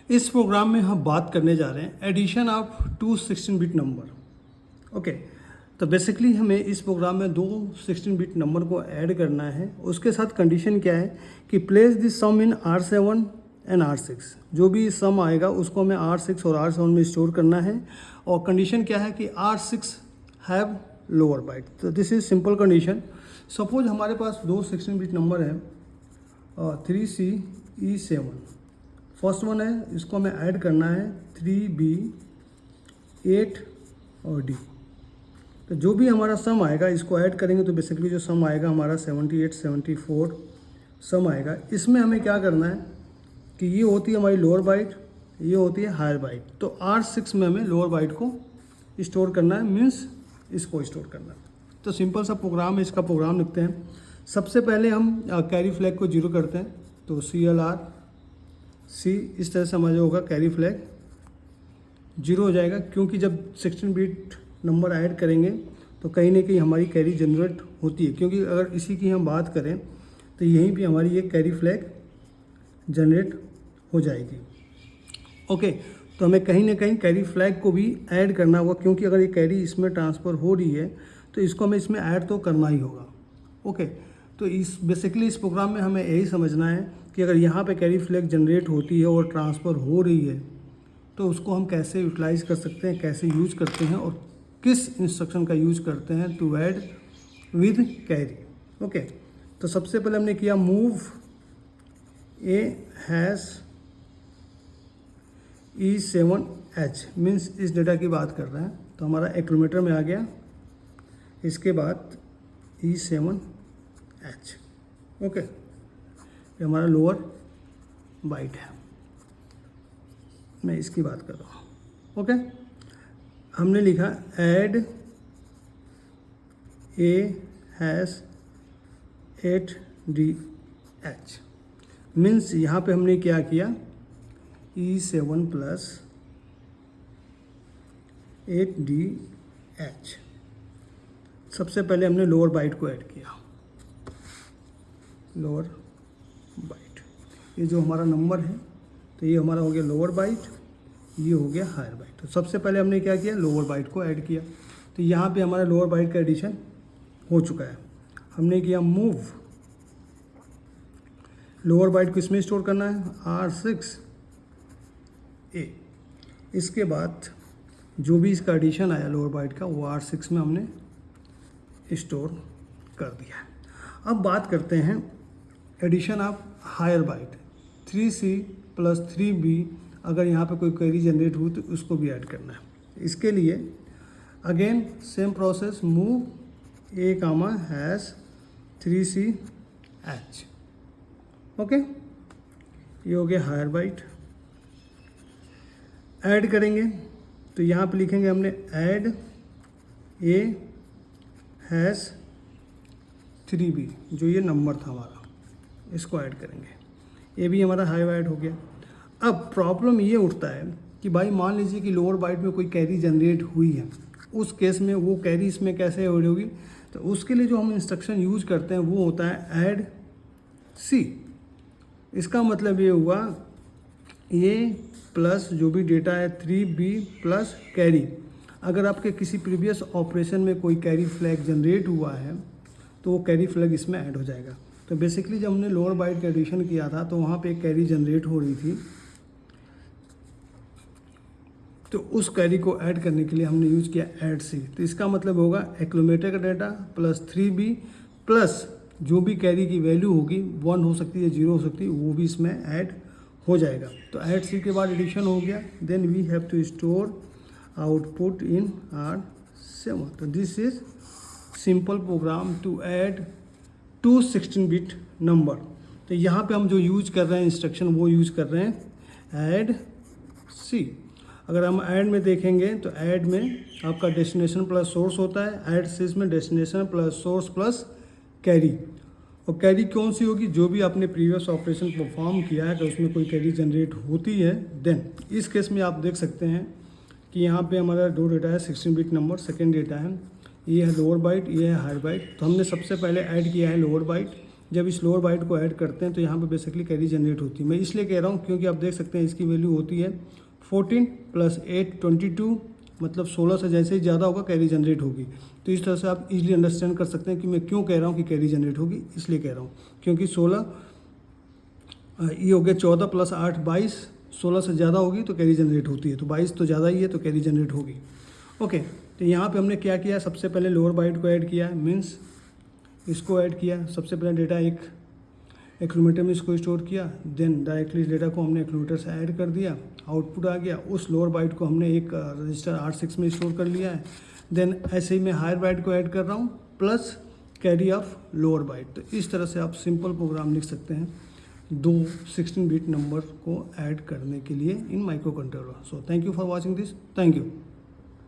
इस प्रोग्राम में हम बात करने जा रहे हैं addition of two 16 bit number. Okay, तो बेसिकली हमें इस प्रोग्राम में दो 16 बिट नंबर को ऐड करना है। उसके साथ कंडीशन क्या है कि place this sum in R7 and R6। जो भी सम आएगा उसको हमें R6 और R7 में स्टोर करना है। और कंडीशन क्या है कि R6 हैव लोअर बाइट। तो this is simple condition. Suppose हमारे पास दो 16 बिट नंबर है 3C-E7। फर्स्ट वन है, इसको हमें ऐड करना है 3B 8 और D। तो जो भी हमारा सम आएगा इसको ऐड करेंगे तो बेसिकली जो सम आएगा हमारा 78 74 सम आएगा। इसमें हमें क्या करना है कि ये होती है हमारी लोअर बाइट, ये होती है हायर बाइट। तो R6 में हमें लोअर बाइट को स्टोर करना है, मीन्स इसको स्टोर करना है। तो सिंपल सा प्रोग्राम है, इसका प्रोग्राम लिखते हैं। सबसे पहले हम कैरी फ्लैग को जीरो करते हैं, तो CLR-C इस तरह से हमारा होगा, कैरी फ्लैग जीरो हो जाएगा। क्योंकि जब 16 बिट नंबर ऐड करेंगे तो कहीं ना कहीं हमारी कैरी जनरेट होती है। क्योंकि अगर इसी की हम बात करें तो यहीं भी हमारी ये कैरी फ्लैग जनरेट हो जाएगी। ओके, तो हमें कहीं ना कहीं कैरी फ्लैग को भी ऐड करना होगा, क्योंकि अगर ये कैरी इसमें ट्रांसफ़र हो रही है तो इसको हमें इसमें ऐड तो करना ही होगा। ओके, तो इस बेसिकली इस प्रोग्राम में हमें यही समझना है कि अगर यहाँ पे कैरी फ्लैग जनरेट होती है और ट्रांसफ़र हो रही है तो उसको हम कैसे यूटिलाइज़ कर सकते हैं, कैसे यूज करते हैं और किस इंस्ट्रक्शन का यूज करते हैं to add with carry. Okay, तो सबसे पहले हमने किया मूव A E7H, मीन्स इस डेटा की बात कर रहे हैं। तो हमारा एक्यूमुलेटर में आ गया, इसके बाद E7H। ओके, ये हमारा लोअर बाइट है, मैं इसकी बात कर रहा हूँ। ओके, हमने लिखा ऐड A#8DH, मीन्स यहाँ पे हमने क्या किया E7 + 8DH। सबसे पहले हमने लोअर बाइट को ऐड किया, लोअर बाइट। ये जो हमारा नंबर है तो ये हमारा हो गया लोअर बाइट, ये हो गया हायर बाइट। तो सबसे पहले हमने क्या किया, लोअर बाइट को ऐड किया। तो यहाँ पे हमारा लोअर बाइट का एडिशन हो चुका है। हमने किया मूव, लोअर बाइट को इसमें स्टोर करना है R6A। इसके बाद जो भी इसका एडिशन आया लोअर बाइट का वो R6 में हमने स्टोर कर दिया है। अब बात करते हैं addition of higher bite 3C + 3B। अगर यहाँ पे कोई क्वेरी जनरेट हुई तो उसको भी ऐड करना है। इसके लिए again same process, move A,#3CH। Okay, ये हो गया हायर बाइट। ऐड करेंगे तो यहाँ पे लिखेंगे हमने ऐड A#3B, जो ये नंबर था हमारा, इसको ऐड करेंगे। ये भी हमारा हाई बाइट हो गया। अब प्रॉब्लम ये उठता है कि भाई मान लीजिए कि लोअर बाइट में कोई कैरी जनरेट हुई है, उस केस में वो कैरी इसमें कैसे ऐड होगी। तो उसके लिए जो हम इंस्ट्रक्शन यूज करते हैं वो होता है ऐड C। इसका मतलब ये हुआ A प्लस जो भी डेटा है 3B + कैरी। अगर आपके किसी प्रीवियस ऑपरेशन में कोई कैरी फ्लैग जनरेट हुआ है तो वो कैरी फ्लैग इसमें ऐड हो जाएगा। तो बेसिकली जब हमने लोअर बाइट का एडिशन किया था तो वहाँ पे एक कैरी जनरेट हो रही थी, तो उस कैरी को ऐड करने के लिए हमने यूज़ किया ऐड C। तो इसका मतलब होगा एक्यूमुलेटर का डेटा प्लस 3B प्लस जो भी कैरी की वैल्यू होगी 1 हो सकती है, 0 हो सकती है, वो भी इसमें ऐड हो जाएगा। तो ऐड C के बाद एडिशन हो गया। Then we have to store output in R7। तो this is simple program to add two 16 bit number. तो यहाँ पे हम जो यूज कर रहे हैं इंस्ट्रक्शन वो यूज कर रहे हैं ऐड C। अगर हम ऐड में देखेंगे तो ऐड में आपका डेस्टिनेशन प्लस सोर्स होता है, ऐड C में destination plus source plus carry. और कैरी कौन सी होगी, जो भी आपने प्रीवियस ऑपरेशन परफॉर्म किया है तो उसमें कोई कैरी जनरेट होती है। देन इस केस में आप देख सकते हैं कि यहाँ पे हमारा दो डेटा है 16 बिट नंबर। सेकेंड डेटा है ये है लोअर बाइट, ये है हायर बाइट। तो हमने सबसे पहले ऐड किया है लोअर बाइट, जब इस लोअर बाइट को ऐड करते हैं तो यहाँ पे बेसिकली कैरी जनरेट होती है। मैं इसलिए कह रहा हूँ क्योंकि आप देख सकते हैं इसकी वैल्यू होती है 14 + 8 22, मतलब 16 से जैसे ही ज़्यादा होगा कैरी जनरेट होगी। तो इस तरह से आप इजीली अंडरस्टैंड कर सकते हैं कि मैं क्यों कह रहा हूँ कि कैरी जनरेट होगी। इसलिए कह रहा हूँ क्योंकि 16 ये हो गया 14 + 8 22, 16 से ज़्यादा होगी तो कैरी जनरेट होती है, तो 22 तो ज़्यादा ही है तो कैरी जनरेट होगी। ओके, तो यहाँ पे हमने क्या किया, सबसे पहले लोअर बाइट को ऐड किया, मीन्स इसको ऐड किया। सबसे पहले डेटा एक एक्यूमुलेटर में इसको स्टोर किया, देन डायरेक्टली इस डेटा को हमने एक्यूमुलेटर से ऐड कर दिया, आउटपुट आ गया। उस लोअर बाइट को हमने एक रजिस्टर R6 में स्टोर कर लिया है। देन ऐसे ही मैं हायर बाइट को ऐड कर रहा हूँ plus carry of lower byte. तो इस तरह से आप सिंपल प्रोग्राम लिख सकते हैं 2 16 बिट नंबर को ऐड करने के लिए इन micro controller. So thank you for watching this, thank you.